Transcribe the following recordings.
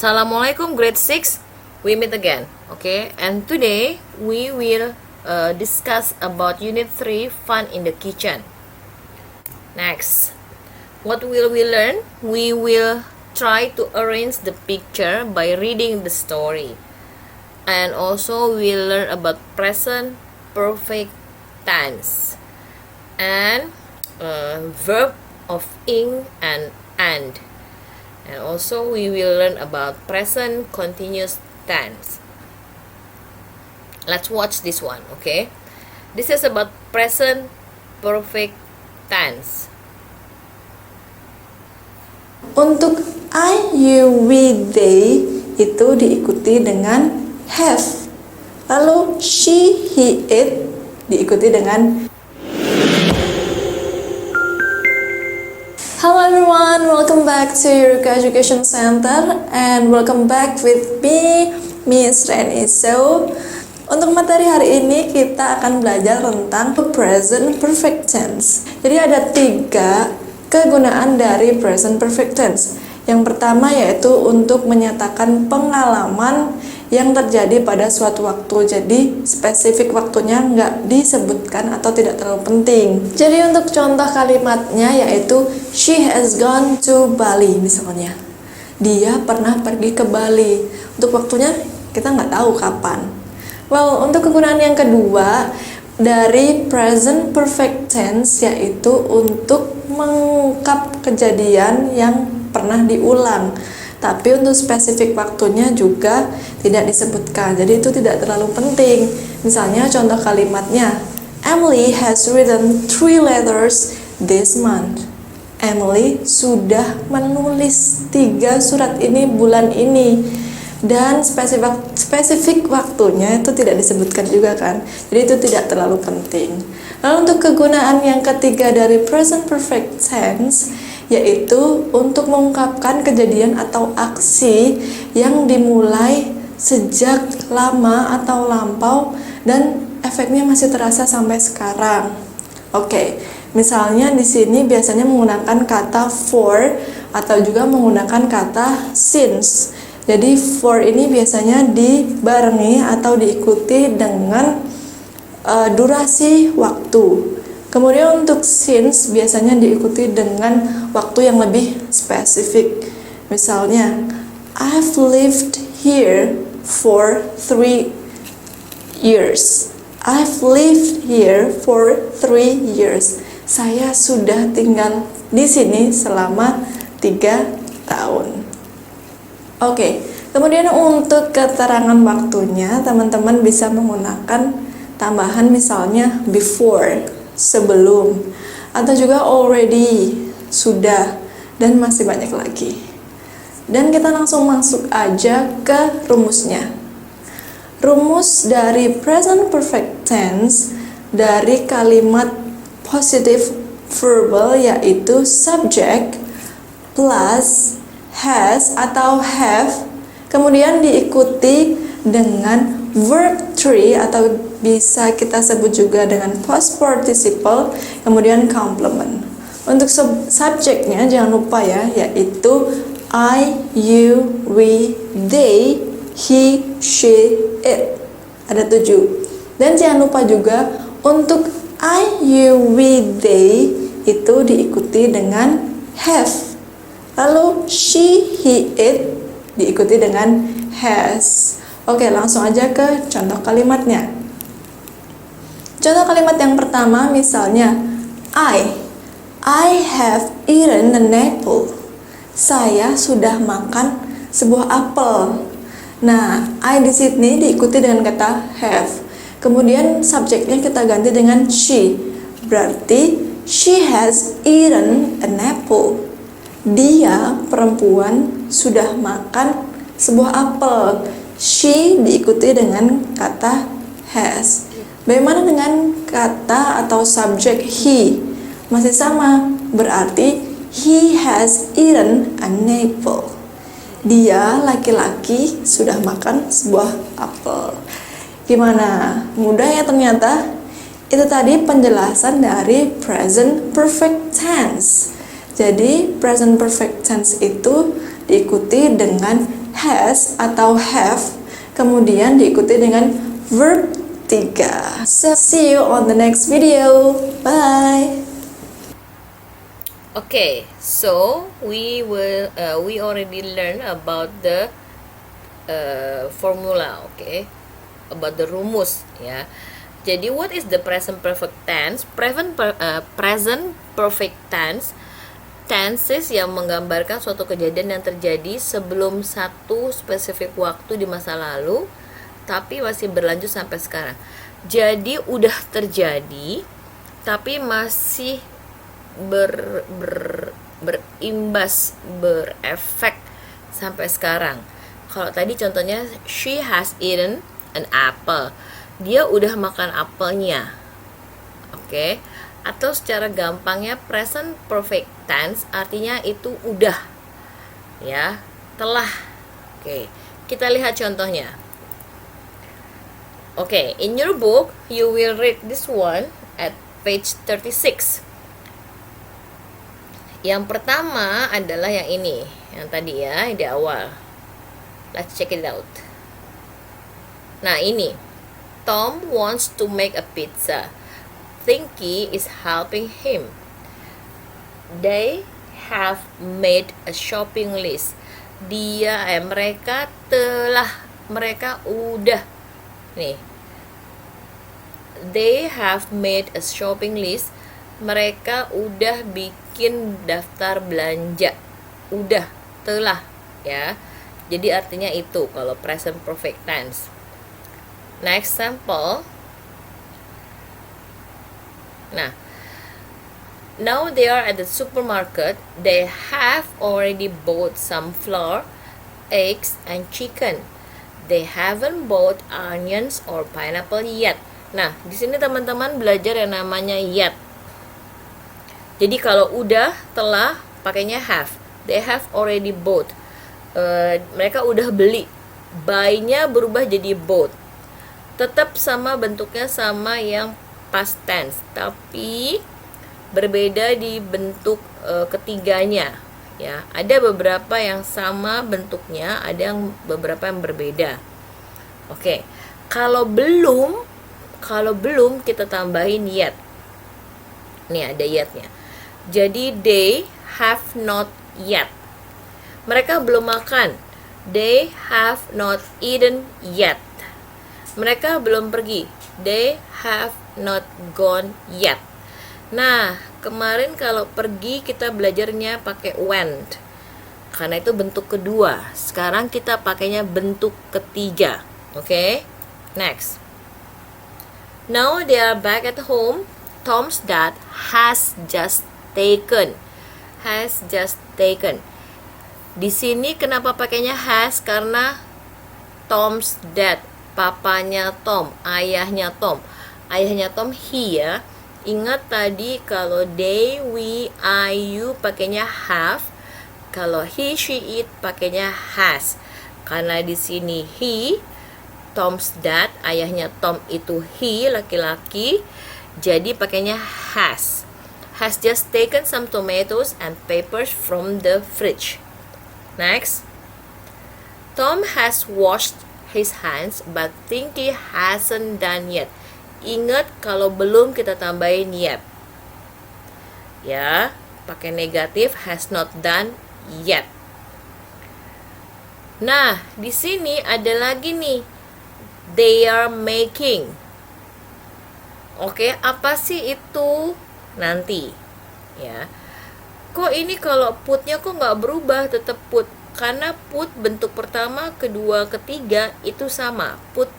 Assalamualaikum grade 6. We meet again. Okay, and today we will discuss about unit 3, fun in the kitchen. Next, what will we learn? We will try to arrange the picture by reading the story. And also we'll learn about present perfect tense and verb of ing and and. And also we will learn about present continuous tense. Let's watch this one, okay? This is about present perfect tense. Untuk I, you, we, they itu diikuti dengan have. Lalu she, he, it diikuti dengan. Hello everyone, welcome back to Eureka Education Center and welcome back with me, Miss Reni. So, untuk materi hari ini kita akan belajar tentang present perfect tense. Jadi ada 3 kegunaan dari present perfect tense. Yang pertama yaitu untuk menyatakan pengalaman yang terjadi pada suatu waktu. Jadi spesifik waktunya nggak disebutkan atau tidak terlalu penting. Jadi untuk contoh kalimatnya yaitu she has gone to Bali misalnya. Dia pernah pergi ke Bali. Untuk waktunya kita nggak tahu kapan. Well, untuk kegunaan yang kedua dari present perfect tense yaitu untuk mengungkap kejadian yang pernah diulang. Tapi untuk spesifik waktunya juga tidak disebutkan. Jadi itu tidak terlalu penting. Misalnya contoh kalimatnya, Emily has written 3 letters this month. Emily sudah menulis 3 surat ini bulan ini. Dan spesifik waktunya itu tidak disebutkan juga kan. Jadi itu tidak terlalu penting. Lalu untuk kegunaan yang ketiga dari present perfect tense yaitu untuk mengungkapkan kejadian atau aksi yang dimulai sejak lama atau lampau dan efeknya masih terasa sampai sekarang. Oke, misalnya di sini biasanya menggunakan kata for atau juga menggunakan kata since. Jadi for ini biasanya dibarengi atau diikuti dengan durasi waktu. Kemudian untuk since biasanya diikuti dengan waktu yang lebih spesifik. Misalnya, I've lived here for 3 years. I've lived here for 3 years. Saya sudah tinggal di sini selama 3 tahun. Oke, kemudian untuk keterangan waktunya, teman-teman bisa menggunakan tambahan misalnya before, sebelum, atau juga already, sudah, dan masih banyak lagi. Dan kita langsung masuk aja ke rumusnya. Rumus dari present perfect tense dari kalimat positive verbal yaitu subject plus has atau have, kemudian diikuti dengan verb 3 atau bisa kita sebut juga dengan past participle, kemudian complement. Untuk subjeknya jangan lupa ya, yaitu I, you, we, they, he, she, it. Ada 7. Dan jangan lupa juga untuk I, you, we, they itu diikuti dengan have. Lalu she, he, it diikuti dengan has. Oke, langsung aja ke contoh kalimatnya. Contoh kalimat yang pertama misalnya I have eaten an apple. Saya sudah makan sebuah apel. Nah, I di sini diikuti dengan kata have. Kemudian subjeknya kita ganti dengan she. Berarti she has eaten an apple. Dia, perempuan, sudah makan sebuah apel. She diikuti dengan kata has. Bagaimana dengan kata atau subjek he? Masih sama, berarti he has eaten an apple. Dia, laki-laki, sudah makan sebuah apel. Gimana? Mudah ya ternyata? Itu tadi penjelasan dari present perfect tense. Jadi present perfect tense itu diikuti dengan has atau have, kemudian diikuti dengan verb 3. So, see you on the next video. Bye. Okay, so we already learned about the formula, okay, about the rumus, ya. Jadi what is the present perfect tense? Present perfect tense, tenses yang menggambarkan suatu kejadian yang terjadi sebelum satu spesifik waktu di masa lalu, tapi masih berlanjut sampai sekarang. Jadi udah terjadi, tapi masih berimbas, berefek sampai sekarang. Kalau tadi contohnya, she has eaten an apple. Dia udah makan apelnya. Oke. Atau secara gampangnya present perfect tense artinya itu udah. Ya, telah. Oke. Kita lihat contohnya. Oke, in your book you will read this one at page 36. Yang pertama adalah yang ini, yang tadi ya, di awal. Let's check it out. Nah, ini. Tom wants to make a pizza. Tinky is helping him. They have made a shopping list. Mereka udah. Nih. They have made a shopping list. Mereka udah bikin daftar belanja. Udah, telah, ya. Jadi artinya itu kalau present perfect tense. Next sample. Nah, now they are at the supermarket. They have already bought some flour, eggs, and chicken. They haven't bought onions or pineapple yet. Nah, di sini teman-teman belajar yang namanya yet. Jadi kalau udah, telah, pakainya have. They have already bought. Mereka udah beli. Buy-nya berubah jadi bought. Tetap sama bentuknya, sama yang past tense, tapi berbeda di bentuk ketiganya, ya. Ada beberapa yang sama bentuknya, ada yang beberapa yang berbeda. Oke. Kalau belum kita tambahin yet. Nih ada yetnya. Jadi they have not yet. Mereka belum makan. They have not eaten yet. Mereka belum pergi. They have not gone yet. Nah, kemarin kalau pergi kita belajarnya pakai went. Karena itu bentuk kedua. Sekarang kita pakainya bentuk ketiga. Oke? Next. Now they are back at home. Tom's dad has just taken. Has just taken. Di sini kenapa pakainya has? Karena Tom's dad, papanya Tom, ayahnya Tom. Ayahnya Tom he, ya. Ingat tadi kalau they, we, I, you pakainya have. Kalau he, she, it pakainya has. Karena di sini he, Tom's dad, ayahnya Tom itu he, laki-laki. Jadi pakainya has. Has just taken some tomatoes and peppers from the fridge. Next. Tom has washed his hands but Tinky hasn't done yet. Ingat kalau belum kita tambahin yet. Ya, pakai negatif has not done yet. Nah, di sini ada lagi nih. They are making. Oke, apa sih itu? Nanti. Ya. Kok ini kalau putnya kok nggak berubah, tetap put? Karena put bentuk pertama, kedua, ketiga itu sama. Put.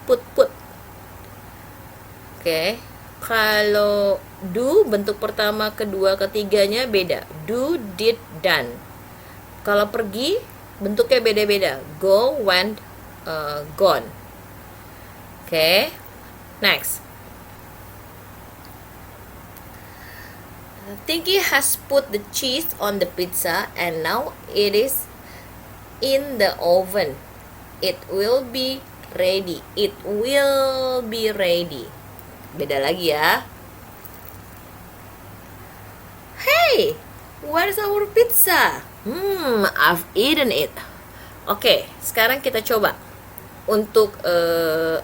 Oke. Kalau do bentuk pertama, kedua, ketiganya beda. Do, did, done. Kalau pergi bentuknya beda-beda. Go, went, gone. Oke. Next. Tinky has put the cheese on the pizza and now it is in the oven. It will be ready. It will be ready. Beda lagi ya. Hey, where's our pizza? I've eaten it. Oke, sekarang kita coba untuk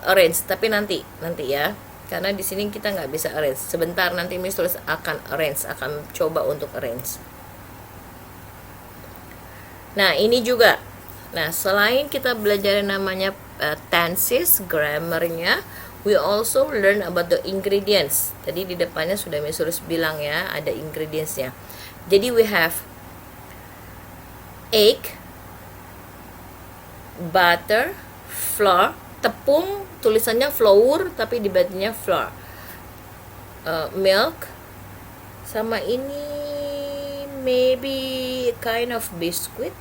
arrange, tapi nanti ya, karena di sini kita nggak bisa arrange. Sebentar, nanti Miss tulis akan coba untuk arrange. Nah, ini juga. Nah, selain kita belajar yang namanya tenses, grammarnya, we also learn about the ingredients. Tadi di depannya sudah Miss tulis bilang ya, ada ingredientsnya. Jadi we have egg, butter, flour, tepung, tulisannya flour tapi dibacanya flour, milk, sama ini maybe kind of biscuit.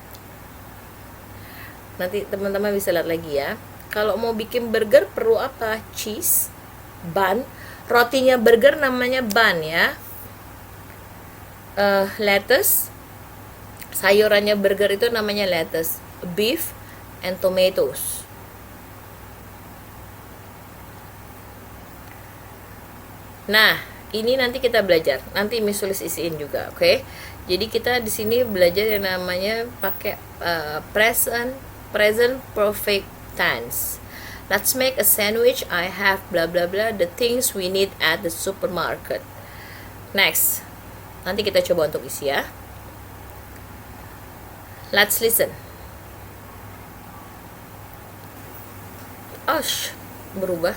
Nanti teman-teman bisa lihat lagi ya. Kalau mau bikin burger perlu apa? Cheese, bun, rotinya burger namanya bun ya. Lettuce, sayurannya burger itu namanya lettuce, beef and tomatoes. Nah, ini nanti kita belajar. Nanti Miss tulis isiin juga, oke? Jadi kita di sini belajar yang namanya pakai present perfect tense. Let's make a sandwich. I have blah blah blah the things we need at the supermarket. Next. Nanti kita coba untuk isi ya. Let's listen. Berubah.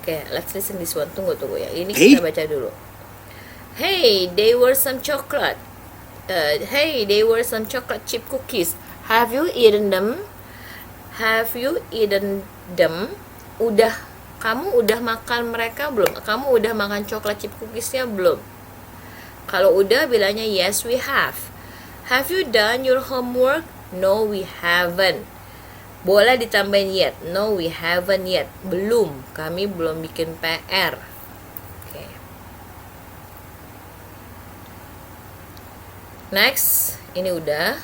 Okay. Let's listen this one. Tunggu ya. Ini kita baca dulu. Hey, there were some chocolate chip cookies. Have you eaten them? Kamu udah makan mereka belum? Kamu udah makan coklat chip cookiesnya belum? Kalau udah, bilangnya yes we have. Have you done your homework? No we haven't. Boleh ditambahin yet. No we haven't yet. Belum, kami belum bikin PR. Oke. Next, ini udah.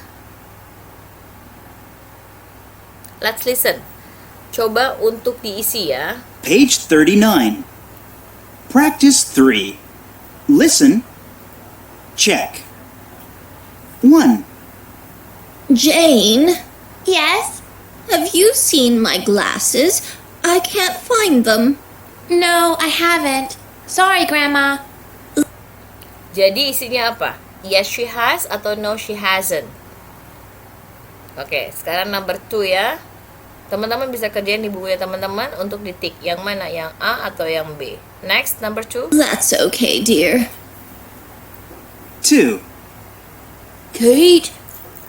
Let's listen. Coba untuk diisi ya. Page 39. Practice 3. Listen. Check. 1. Jane, Yes? have you seen my glasses? I can't find them. No, I haven't. Sorry, Grandma. Jadi isinya apa? Yes she has atau no she hasn't? Oke, sekarang number 2 ya. Teman-teman bisa kerjain di bukunya teman-teman untuk ditik yang mana, yang A atau yang B. Next, number 2. That's okay, dear. 2. Kate,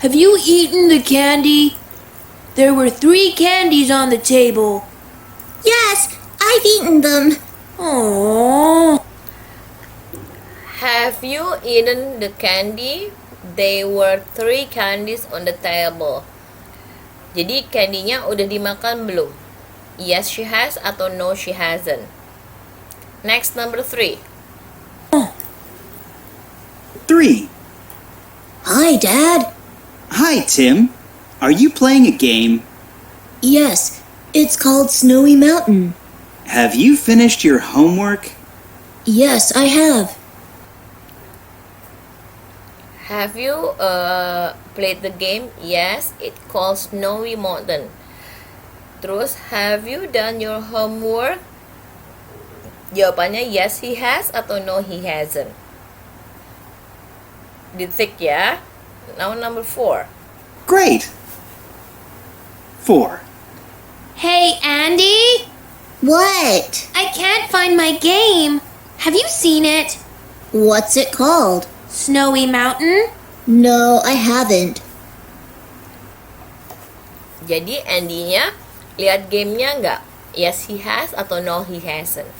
have you eaten the candy? There were 3 candies on the table. Yes, I've eaten them. Oh. Have you eaten the candy? There were 3 candies on the table. Jadi candy-nya udah dimakan belum? Yes she has atau no she hasn't. Next, number 3. 3. Hi, Dad. Hi, Tim. Are you playing a game? Yes, it's called Snowy Mountain. Have you finished your homework? Yes, I have. Have you played the game? Yes, it called Snowy Mountain. Terus, have you done your homework? Jawabannya yes he has atau no he hasn't. Ditik ya. Now number 4. Great. 4. Hey, Andy? What? I can't find my game. Have you seen it? What's it called? Snowy Mountain? No, I haven't. Jadi Andy-nya lihat gamenya nggak? Yes he has atau no he hasn't.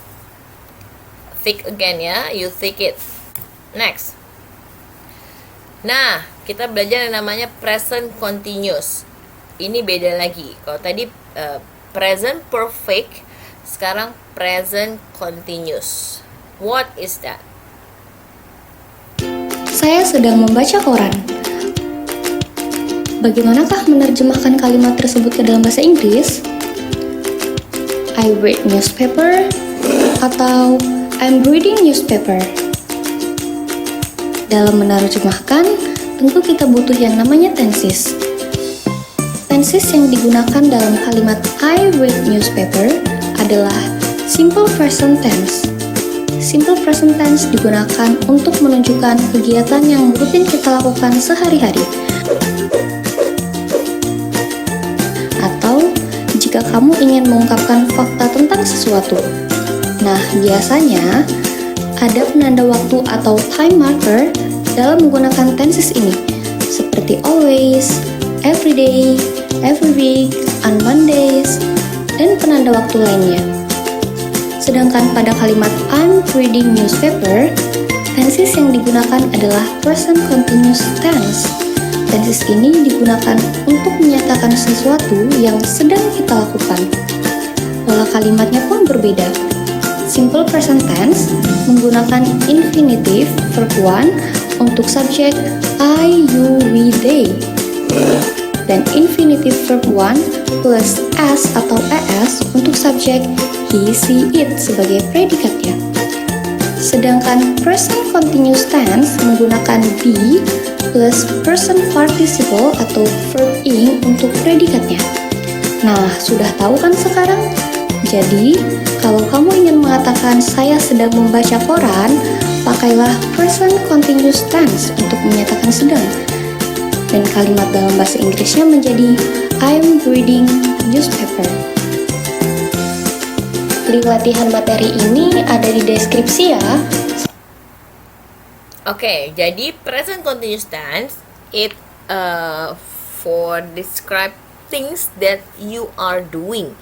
Think again ya, you think it. Next. Nah, kita belajar yang namanya present continuous. Ini beda lagi. Kalau tadi present perfect, sekarang present continuous. What is that? Saya sedang membaca koran. Bagaimanakah menerjemahkan kalimat tersebut ke dalam bahasa Inggris? I read newspaper atau I'm reading newspaper. Dalam menerjemahkan, tentu kita butuh yang namanya tenses. Tenses yang digunakan dalam kalimat I read newspaper adalah simple present tense. Simple present tense digunakan untuk menunjukkan kegiatan yang rutin kita lakukan sehari-hari. Atau jika kamu ingin mengungkapkan fakta tentang sesuatu. Nah, biasanya ada penanda waktu atau time marker dalam menggunakan tenses ini, seperti always, every day, every week, on Mondays, dan penanda waktu lainnya. Sedangkan pada kalimat I'm reading newspaper, tenses yang digunakan adalah present continuous tense. Tenses ini digunakan untuk menyatakan sesuatu yang sedang kita lakukan. Pola kalimatnya pun berbeda. Simple present tense menggunakan infinitive verb 1 untuk subjek I, you, we, they. Dan infinitive verb 1 plus s atau es untuk subjek he, she, it sebagai predikatnya. Sedangkan present continuous tense menggunakan be plus present participle atau verb ing untuk predikatnya. Nah, sudah tahu kan sekarang? Jadi, kalau kamu ingin mengatakan saya sedang membaca koran, pakailah present continuous tense untuk menyatakan sedang. Dan kalimat dalam bahasa Inggrisnya menjadi I'm reading newspaper. Link latihan materi ini ada di deskripsi ya. Oke, jadi present continuous tense it for describe things that you are doing,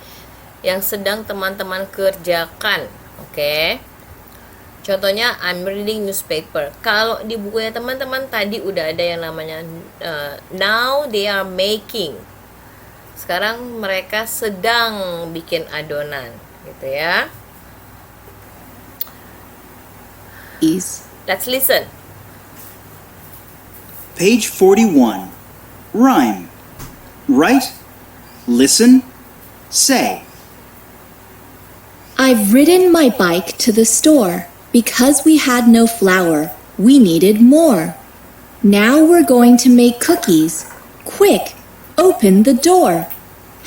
yang sedang teman-teman kerjakan. Oke. Contohnya I'm reading newspaper. Kalau di bukunya teman-teman tadi udah ada yang namanya now they are making. Sekarang mereka sedang bikin adonan, gitu ya. Let's listen. Page 41. Rhyme. Write, listen, say. I've ridden my bike to the store. Because we had no flour, we needed more. Now we're going to make cookies. Quick, open the door.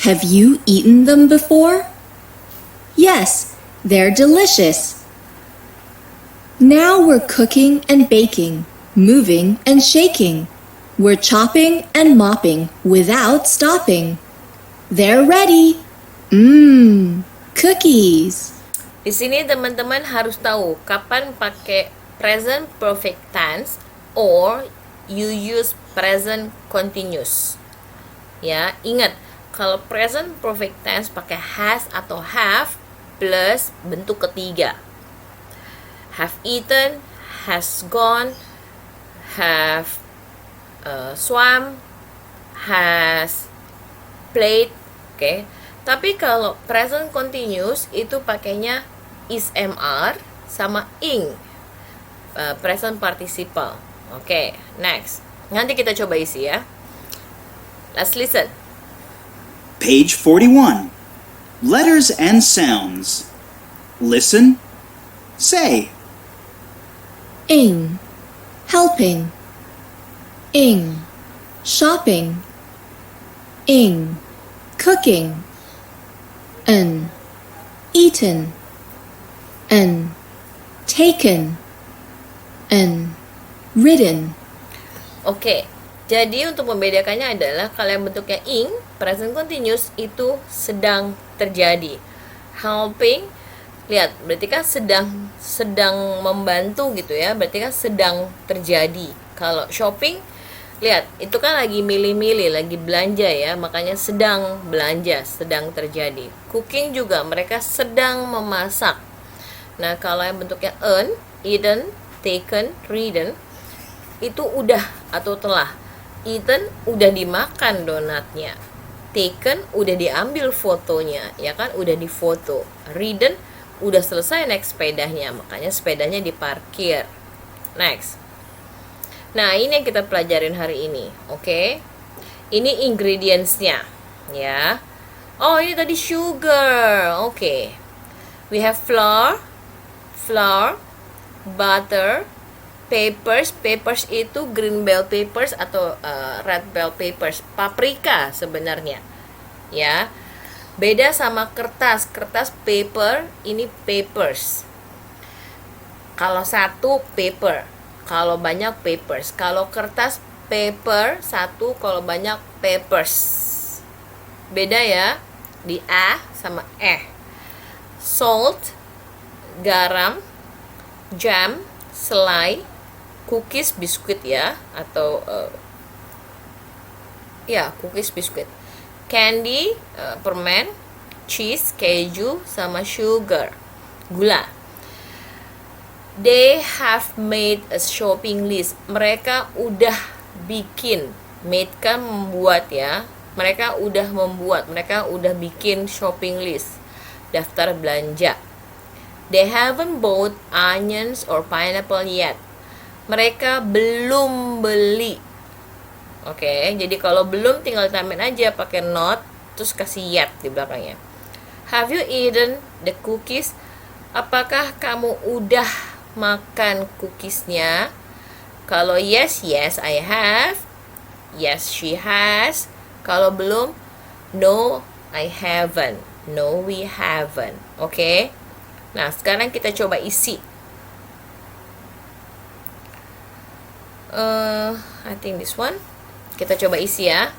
Have you eaten them before? Yes, they're delicious. Now we're cooking and baking, moving and shaking. We're chopping and mopping without stopping. They're ready. Cookies. Di sini teman-teman harus tahu kapan pakai present perfect tense or you use present continuous. Ya, ingat kalau present perfect tense pakai has atau have plus bentuk ketiga. Have eaten, has gone, have swam, has played, oke. Tapi kalau present continuous itu pakainya is mr sama ing, present participle. Oke, next. Nanti kita coba isi ya. Let's listen. Page 41. Letters and sounds. Listen, say. Ing, helping. Ing, shopping. Ing, cooking. N, eaten. N, taken. N, ridden. Oke, jadi untuk membedakannya adalah kalau yang bentuknya ing, present continuous itu sedang terjadi. Helping, lihat, berarti kan sedang membantu gitu ya, berarti kan sedang terjadi. Kalau shopping, lihat, itu kan lagi milih-milih, lagi belanja ya, makanya sedang belanja, sedang terjadi. Cooking juga, mereka sedang memasak. Nah, kalau yang bentuknya earn, eaten, taken, ridden, itu udah atau telah. Eaten, udah dimakan donatnya. Taken, udah diambil fotonya, ya kan, udah difoto. Ridden, udah selesai naik sepedanya, makanya sepedanya diparkir. Next. Nah, ini yang kita pelajarin hari ini, oke? Ini ingredients-nya, ya. Oh, ini tadi sugar, oke. We have flour, butter, peppers. Peppers itu green bell peppers atau red bell peppers. Paprika sebenarnya. Ya. Beda sama kertas. Kertas paper, ini papers. Kalau satu paper, kalau banyak papers. Kalau kertas paper satu, kalau banyak papers. Beda ya di a sama Salt, garam, jam, selai, cookies, biskuit ya, atau cookies, biskuit. Candy, permen, cheese, keju, sama sugar, gula. They have made a shopping list. Mereka udah bikin, made kan membuat ya. Mereka udah membuat, mereka udah bikin shopping list, daftar belanja. They haven't bought onions or pineapple yet. Mereka belum beli. Oke, jadi kalau belum tinggal tambahin aja pakai not, terus kasih yet di belakangnya. Have you eaten the cookies? Apakah kamu udah makan cookiesnya? Kalau yes, I have. Yes, she has. Kalau belum, no, I haven't. No, we haven't. Oke. Nah, sekarang kita coba isi. I think this one. Kita coba isi ya.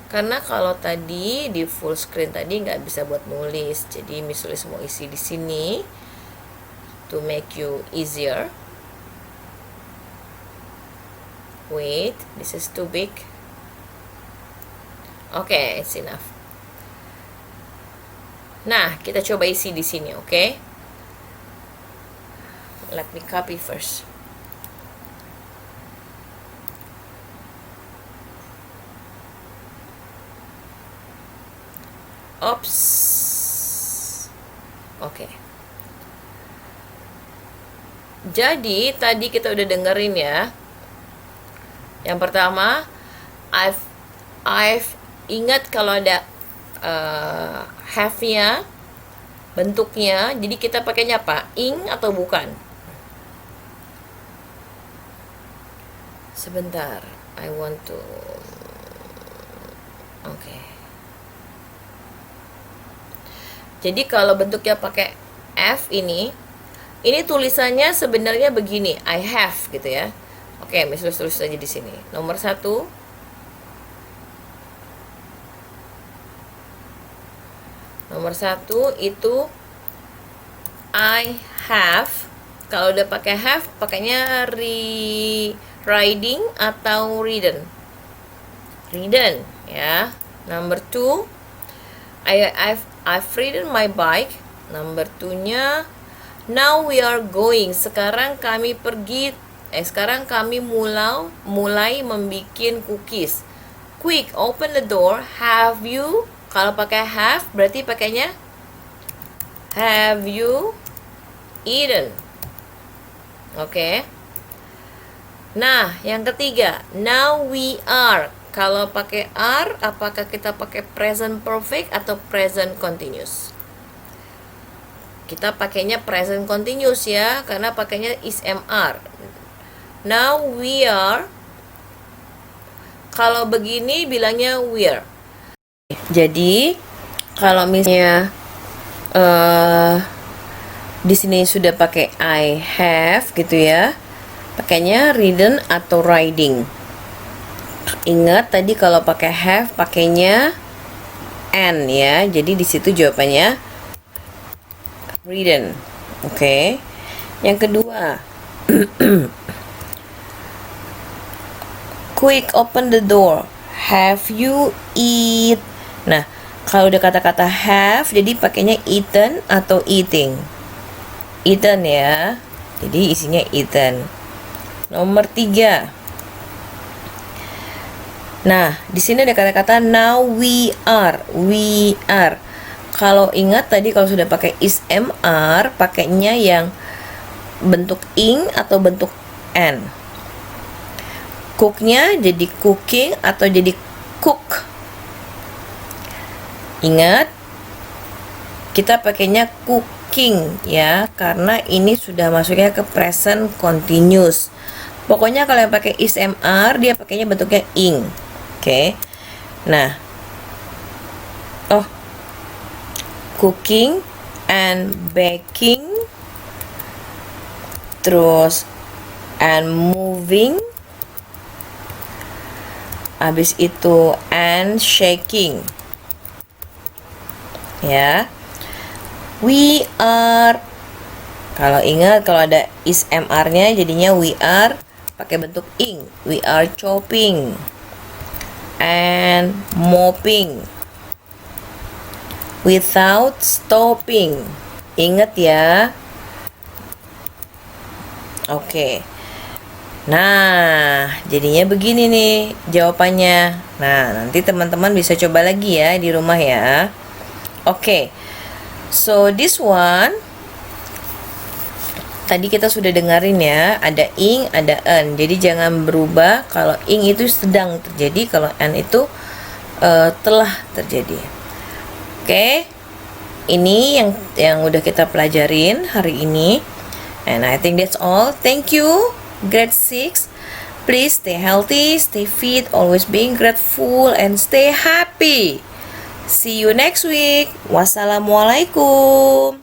Karena kalau tadi di full screen tadi nggak bisa buat nulis, jadi Miss Sulis mau isi di sini to make you easier. Wait, this is too big. Okay, it's enough. Nah, kita coba isi di sini, okay? Let me copy first. Oops. Oke. Jadi tadi kita udah dengerin ya. Yang pertama, I've ingat kalau ada have-nya, bentuknya, jadi kita pakainya apa? Ing atau bukan? Sebentar, I want to. Oke. Jadi kalau bentuknya pakai F ini tulisannya sebenarnya begini, I have gitu ya. Oke, misalnya tulis aja di sini. Nomor 1. Nomor 1 itu I have. Kalau udah pakai have, pakainya riding atau ridden. Ridden ya. Number 2, I've ridden my bike. Number 2-nya, now we are going. Sekarang kami pergi. Sekarang kami mulai membikin cookies. Quick, open the door. Have you? Kalau pakai have, berarti pakainya have you eaten? Oke. Nah, yang ketiga, now we are. Kalau pakai are, apakah kita pakai present perfect atau present continuous? Kita pakainya present continuous ya, karena pakainya is mr. Now we are. Kalau begini bilangnya we're. Jadi kalau misalnya di sini sudah pakai I have gitu ya, pakainya ridden atau riding. Ingat tadi kalau pakai have pakainya an ya. Jadi di situ jawabannya ridden. Oke. Yang kedua, quick open the door. Have you eat? Nah, kalau udah kata-kata have, jadi pakainya eaten atau eating. Eaten ya. Jadi isinya eaten. Nomor 3. Nah, di sini ada kata-kata now we are. We are. Kalau ingat tadi kalau sudah pakai is mr, pakainya yang bentuk ing atau bentuk n. Cooknya jadi cooking atau jadi cook. Ingat, kita pakainya cook cooking ya, karena ini sudah masuknya ke present continuous. Pokoknya kalau yang pakai is/am-are dia pakainya bentuknya ing. Oke. Nah, cooking and baking, terus and moving, habis itu and shaking. Ya. We are, kalau ingat kalau ada is/am-are-nya jadinya we are pakai bentuk ing. We are chopping and mopping without stopping. Ingat ya. Oke. Nah, jadinya begini nih jawabannya. Nah, nanti teman-teman bisa coba lagi ya di rumah ya. Oke. So this one tadi kita sudah dengerin ya, ada ing, ada en. Jadi jangan berubah. Kalau ing itu sedang terjadi, kalau en itu telah terjadi. Oke. Ini yang udah kita pelajarin hari ini. And I think that's all. Thank you, grade 6. Please stay healthy, stay fit, always being grateful, and stay happy. See you next week. Wassalamualaikum.